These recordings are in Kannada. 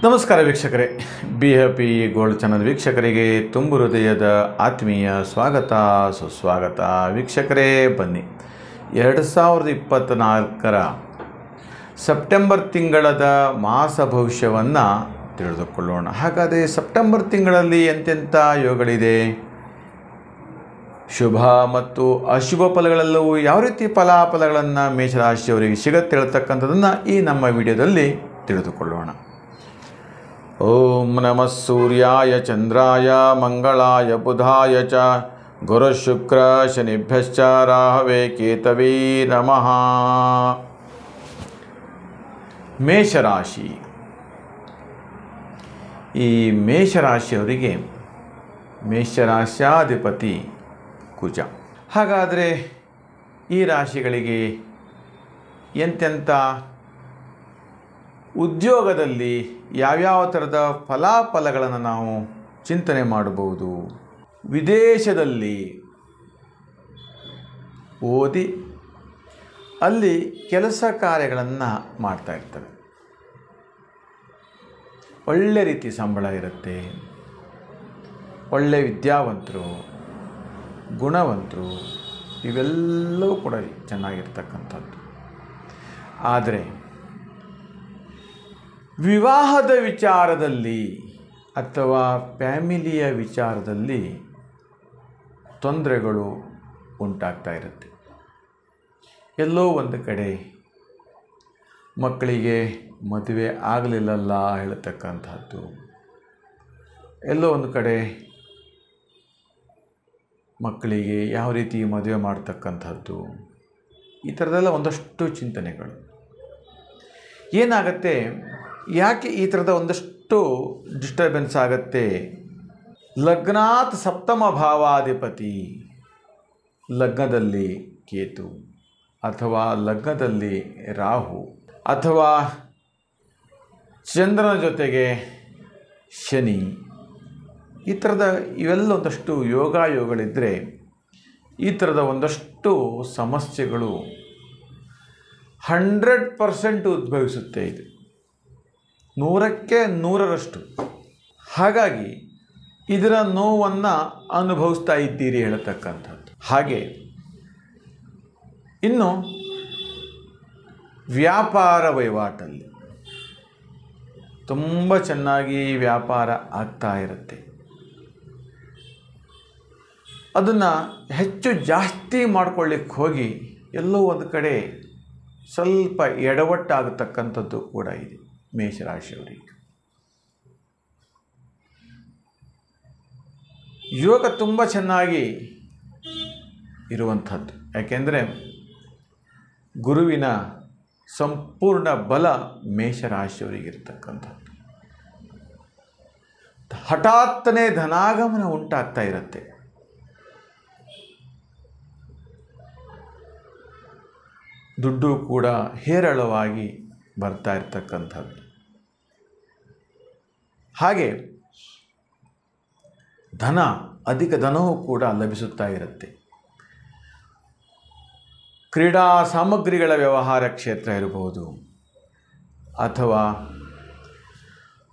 ನಮಸ್ಕಾರ ವೀಕ್ಷಕರೇ, ಬಿ ಹ್ಯಾಪಿ ಗೋಲ್ಡ್ ಚಾನಲ್ ವೀಕ್ಷಕರಿಗೆ ತುಂಬು ಹೃದಯದ ಆತ್ಮೀಯ ಸ್ವಾಗತ ಸುಸ್ವಾಗತ. ವೀಕ್ಷಕರೇ ಬನ್ನಿ, 2024ರ ಸೆಪ್ಟೆಂಬರ್ ತಿಂಗಳದ ಮಾಸ ಭವಿಷ್ಯವನ್ನು ತಿಳಿದುಕೊಳ್ಳೋಣ. ಹಾಗಾದರೆ ಸೆಪ್ಟೆಂಬರ್ ತಿಂಗಳಲ್ಲಿ ಎಂತೆಂಥ ಯೋಗಗಳಿದೆ, ಶುಭ ಮತ್ತು ಅಶುಭ ಫಲಗಳೆಲ್ಲವೂ ಯಾವ ರೀತಿ ಫಲಾಫಲಗಳನ್ನು ಮೇಷರಾಶಿಯವರಿಗೆ ಸಿಗುತ್ತೆ ಹೇಳ್ತಕ್ಕಂಥದ್ದನ್ನು ಈ ನಮ್ಮ ವಿಡಿಯೋದಲ್ಲಿ ತಿಳಿದುಕೊಳ್ಳೋಣ. ಓಂ ನಮಃ ಸೂರ್ಯಾಯ ಚಂದ್ರಾಯ ಮಂಗಳಾಯ ಬುಧಾಯ ಚ ಗುರು ಶುಕ್ರ ಶನಿಭ್ಯಶ್ಚ ರಾಹವೇ ಕೇತವೇ ನಮಃ. ಮೇಷರಾಶಿ, ಈ ಮೇಷರಾಶಿಯವರಿಗೆ ಮೇಷರಾಶ್ಯಾಧಿಪತಿ ಕುಜ. ಹಾಗಾದರೆ ಈ ರಾಶಿಗಳಿಗೆ ಎಂತೆಂಥ ಉದ್ಯೋಗದಲ್ಲಿ ಯಾವ್ಯಾವ ಥರದ ಫಲಾಫಲಗಳನ್ನು ನಾವು ಚಿಂತನೆ ಮಾಡಬಹುದು, ವಿದೇಶದಲ್ಲಿ ಓದಿ ಅಲ್ಲಿ ಕೆಲಸ ಕಾರ್ಯಗಳನ್ನು ಮಾಡ್ತಾ ಇರ್ತಾರೆ, ಒಳ್ಳೆ ರೀತಿ ಸಂಬಳ ಇರುತ್ತೆ, ಒಳ್ಳೆ ವಿದ್ಯಾವಂತರು, ಗುಣವಂತರು, ಇವೆಲ್ಲವೂ ಕೂಡ ಚೆನ್ನಾಗಿರ್ತಕ್ಕಂಥದ್ದು. ಆದರೆ ವಿವಾಹದ ವಿಚಾರದಲ್ಲಿ ಅಥವಾ ಫ್ಯಾಮಿಲಿಯ ವಿಚಾರದಲ್ಲಿ ತೊಂದರೆಗಳು ಉಂಟಾಗ್ತಾ ಇರುತ್ತೆ. ಎಲ್ಲೋ ಒಂದು ಕಡೆ ಮಕ್ಕಳಿಗೆ ಮದುವೆ ಆಗಲಿಲ್ಲಲ್ಲ ಹೇಳ್ತಕ್ಕಂಥದ್ದು, ಎಲ್ಲೋ ಒಂದು ಕಡೆ ಮಕ್ಕಳಿಗೆ ಯಾವ ರೀತಿ ಮದುವೆ ಮಾಡ್ತಕ್ಕಂಥದ್ದು, ಈ ಥರದೆಲ್ಲ ಒಂದಷ್ಟು ಚಿಂತನೆಗಳು ಏನಾಗುತ್ತೆ. ಯಾಕೆ ಈ ಥರದ ಒಂದಷ್ಟು ಡಿಸ್ಟರ್ಬೆನ್ಸ್ ಆಗುತ್ತೆ? ಲಗ್ನಾತ್ ಸಪ್ತಮ ಭಾವಾಧಿಪತಿ, ಲಗ್ನದಲ್ಲಿ ಕೇತು ಅಥವಾ ಲಗ್ನದಲ್ಲಿ ರಾಹು ಅಥವಾ ಚಂದ್ರನ ಜೊತೆಗೆ ಶನಿ, ಈ ಥರದ ಇವೆಲ್ಲ ಒಂದಷ್ಟು ಯೋಗಗಳಿದ್ದರೆ ಈ ಥರದ ಒಂದಷ್ಟು ಸಮಸ್ಯೆಗಳು 100% ಉದ್ಭವಿಸುತ್ತೆ. ಇದು 100ಕ್ಕೆ 100ರಷ್ಟು. ಹಾಗಾಗಿ ಇದರ ನೋವನ್ನು ಅನುಭವಿಸ್ತಾ ಇದ್ದೀರಿ ಹೇಳತಕ್ಕಂಥದ್ದು. ಹಾಗೆ ಇನ್ನು ವ್ಯಾಪಾರ ವಹಿವಾಟಲ್ಲಿ ತುಂಬ ಚೆನ್ನಾಗಿ ವ್ಯಾಪಾರ ಆಗ್ತಾ ಇರುತ್ತೆ. ಅದನ್ನು ಹೆಚ್ಚು ಜಾಸ್ತಿ ಮಾಡ್ಕೊಳ್ಳಿಕ್ಕೆ ಹೋಗಿ ಎಲ್ಲೋ ಒಂದು ಕಡೆ ಸ್ವಲ್ಪ ಎಡವಟ್ಟಾಗತಕ್ಕಂಥದ್ದು ಕೂಡ ಇದೆ ಮೇಷರಾಶಿಯವರಿಗೆ. ಯೋಗ ತುಂಬ ಚೆನ್ನಾಗಿ ಇರುವಂಥದ್ದು. ಯಾಕೆಂದರೆ ಗುರುವಿನ ಸಂಪೂರ್ಣ ಬಲ ಮೇಷರಾಶಿಯವರಿಗಿರ್ತಕ್ಕಂಥದ್ದು. ಹಠಾತ್ತನೇ ಧನಾಗಮನ ಉಂಟಾಗ್ತಾ ಇರುತ್ತೆ. ದುಡ್ಡು ಕೂಡ ಹೇರಳವಾಗಿ ಬರ್ತಾ ಇರ್ತಕ್ಕಂಥದ್ದು. ಹಾಗೆ ಅಧಿಕ ಧನವೂ ಕೂಡ ಲಭಿಸುತ್ತಾ ಇರುತ್ತೆ. ಕ್ರೀಡಾ ಸಾಮಗ್ರಿಗಳ ವ್ಯವಹಾರ ಕ್ಷೇತ್ರ ಇರಬಹುದು, ಅಥವಾ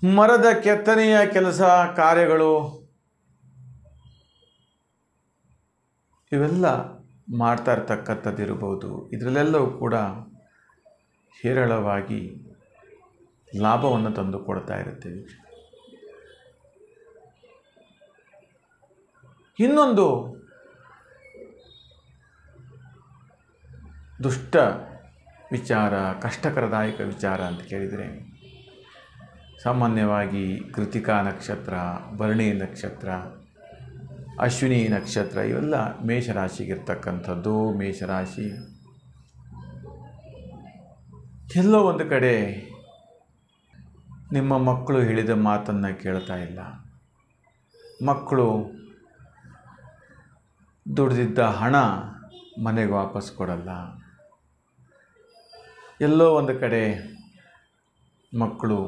ಮರದ ಕೆತ್ತನೆಯ ಕೆಲಸ ಕಾರ್ಯಗಳು, ಇವೆಲ್ಲ ಮಾಡ್ತಾ ಇರ್ತಕ್ಕಂಥದ್ದು ಇರಬಹುದು. ಇದರಲ್ಲೆಲ್ಲವೂ ಕೂಡ ಹೇರಳವಾಗಿ ಲಾಭವನ್ನು ತಂದು ಕೊಡ್ತಾ ಇರುತ್ತೆ. ಇನ್ನೊಂದು ದುಷ್ಟ ವಿಚಾರ, ಕಷ್ಟಕರದಾಯಕ ವಿಚಾರ ಅಂತ ಕೇಳಿದರೆ, ಸಾಮಾನ್ಯವಾಗಿ ಕೃತಿಕಾ ನಕ್ಷತ್ರ, ಭರಣಿ ನಕ್ಷತ್ರ, ಅಶ್ವಿನಿ ನಕ್ಷತ್ರ ಇವೆಲ್ಲ ಮೇಷರಾಶಿಗಿರ್ತಕ್ಕಂಥದ್ದು. ಮೇಷರಾಶಿ ಎಲ್ಲೋ ಒಂದು ಕಡೆ ನಿಮ್ಮ ಮಕ್ಕಳು ಹೇಳಿದ ಮಾತನ್ನು ಕೇಳ್ತಾ ಇಲ್ಲ, ಮಕ್ಕಳು ದುಡಿದಿದ್ದ ಹಣ ಮನೆಗೆ ವಾಪಸ್ ಕೊಡಲ್ಲ, ಎಲ್ಲೋ ಒಂದು ಕಡೆ ಮಕ್ಕಳು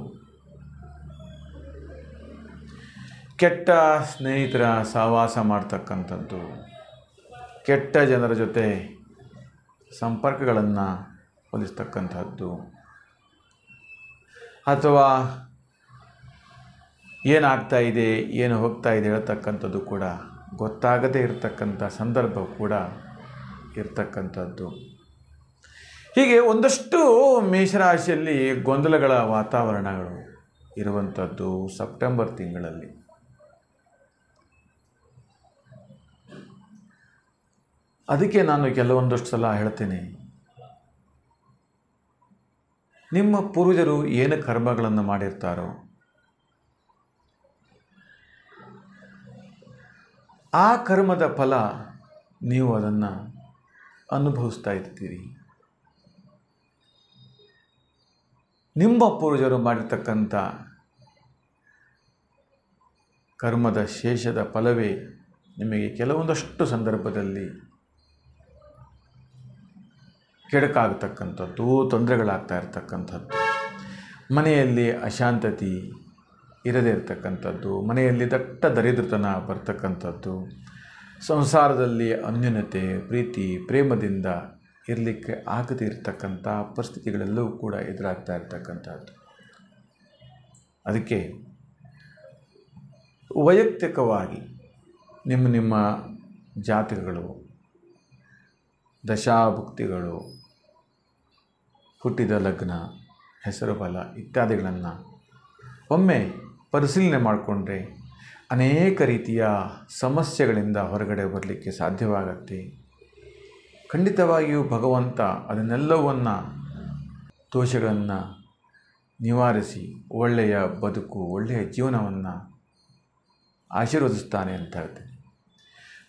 ಕೆಟ್ಟ ಸ್ನೇಹಿತರ ಸಹವಾಸ ಮಾಡ್ತಕ್ಕಂಥದ್ದು, ಕೆಟ್ಟ ಜನರ ಜೊತೆ ಸಂಪರ್ಕಗಳನ್ನು ಹೊಂದಿಸ್ತಕ್ಕಂಥದ್ದು, ಅಥವಾ ಏನಾಗ್ತಾ ಇದೆ, ಏನು ಹೋಗ್ತಾ ಇದೆ ಹೇಳ್ತಕ್ಕಂಥದ್ದು ಕೂಡ ಗೊತ್ತಾಗದೇ ಇರತಕ್ಕಂಥ ಸಂದರ್ಭ ಕೂಡ ಇರತಕ್ಕಂಥದ್ದು. ಹೀಗೆ ಒಂದಷ್ಟು ಮೇಷರಾಶಿಯಲ್ಲಿ ಗೊಂದಲಗಳ ವಾತಾವರಣಗಳು ಇರುವಂಥದ್ದು ಸೆಪ್ಟೆಂಬರ್ ತಿಂಗಳಲ್ಲಿ. ಅದಕ್ಕೆ ನಾನು ಕೆಲವೊಂದಷ್ಟು ಸಲ ಹೇಳ್ತೇನೆ, ನಿಮ್ಮ ಪೂರ್ವಜರು ಏನು ಕರ್ಮಗಳನ್ನು ಮಾಡಿರ್ತಾರೋ ಆ ಕರ್ಮದ ಫಲ ನೀವು ಅದನ್ನು ಅನುಭವಿಸ್ತಾ ಇರ್ತೀರಿ. ನಿಮ್ಮ ಪೂರ್ವಜರು ಮಾಡಿರ್ತಕ್ಕಂಥ ಕರ್ಮದ ಶೇಷದ ಫಲವೇ ನಿಮಗೆ ಕೆಲವೊಂದಷ್ಟು ಸಂದರ್ಭದಲ್ಲಿ ಕೆಡಕಾಗತಕ್ಕಂಥದ್ದು, ತೊಂದರೆಗಳಾಗ್ತಾ ಇರ್ತಕ್ಕಂಥದ್ದು, ಮನೆಯಲ್ಲಿ ಅಶಾಂತತೆ ಇರದೇ ಇರತಕ್ಕಂಥದ್ದು, ಮನೆಯಲ್ಲಿ ದಟ್ಟ ದರಿದ್ರತನ ಬರ್ತಕ್ಕಂಥದ್ದು, ಸಂಸಾರದಲ್ಲಿ ಅನ್ಯೋನ್ಯತೆ, ಪ್ರೀತಿ, ಪ್ರೇಮದಿಂದ ಇರಲಿಕ್ಕೆ ಆಗದೇ ಇರತಕ್ಕಂಥ ಪರಿಸ್ಥಿತಿಗಳೆಲ್ಲವೂ ಕೂಡ ಎದುರಾಗ್ತಾ ಇರ್ತಕ್ಕಂಥದ್ದು. ಅದಕ್ಕೆ ವೈಯಕ್ತಿಕವಾಗಿ ನಿಮ್ಮ ಜಾತಕಗಳು, ದಶಾಭುಕ್ತಿಗಳು, ಹುಟ್ಟಿದ ಲಗ್ನ, ಹೆಸರು ಬಲ ಇತ್ಯಾದಿಗಳನ್ನು ಒಮ್ಮೆ ಪರಿಶೀಲನೆ ಮಾಡಿಕೊಂಡ್ರೆ ಅನೇಕ ರೀತಿಯ ಸಮಸ್ಯೆಗಳಿಂದ ಹೊರಗಡೆ ಬರಲಿಕ್ಕೆ ಸಾಧ್ಯವಾಗತ್ತೆ. ಖಂಡಿತವಾಗಿಯೂ ಭಗವಂತ ಅದನ್ನೆಲ್ಲವನ್ನು ದೋಷಗಳನ್ನು ನಿವಾರಿಸಿ ಒಳ್ಳೆಯ ಬದುಕು, ಒಳ್ಳೆಯ ಜೀವನವನ್ನು ಆಶೀರ್ವದಿಸ್ತಾನೆ ಅಂತ ಹೇಳ್ತೇನೆ.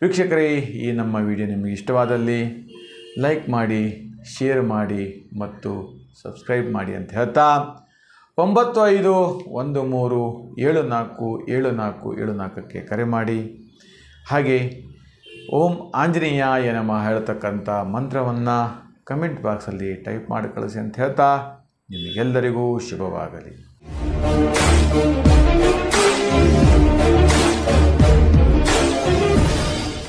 ವೀಕ್ಷಕರೇ, ಈ ನಮ್ಮ ವಿಡಿಯೋ ನಿಮಗೆ ಇಷ್ಟವಾದಲ್ಲಿ ಲೈಕ್ ಮಾಡಿ, ಶೇರ್ ಮಾಡಿ ಮತ್ತು ಸಬ್ಸ್ಕ್ರೈಬ್ ಮಾಡಿ ಅಂತ ಹೇಳ್ತಾ 9513747474ಕ್ಕೆ ಕರೆ ಮಾಡಿ. ಹಾಗೆ ಓಂ ಆಂಜನೇಯಾಯ ನಮಃ ಹೇಳ್ತಕ್ಕಂಥ ಮಂತ್ರವನ್ನು ಕಮೆಂಟ್ ಬಾಕ್ಸಲ್ಲಿ ಟೈಪ್ ಮಾಡಿ ಕಳಿಸಿ ಅಂತ ಹೇಳ್ತಾ ನಿಮಗೆಲ್ಲರಿಗೂ ಶುಭವಾಗಲಿ.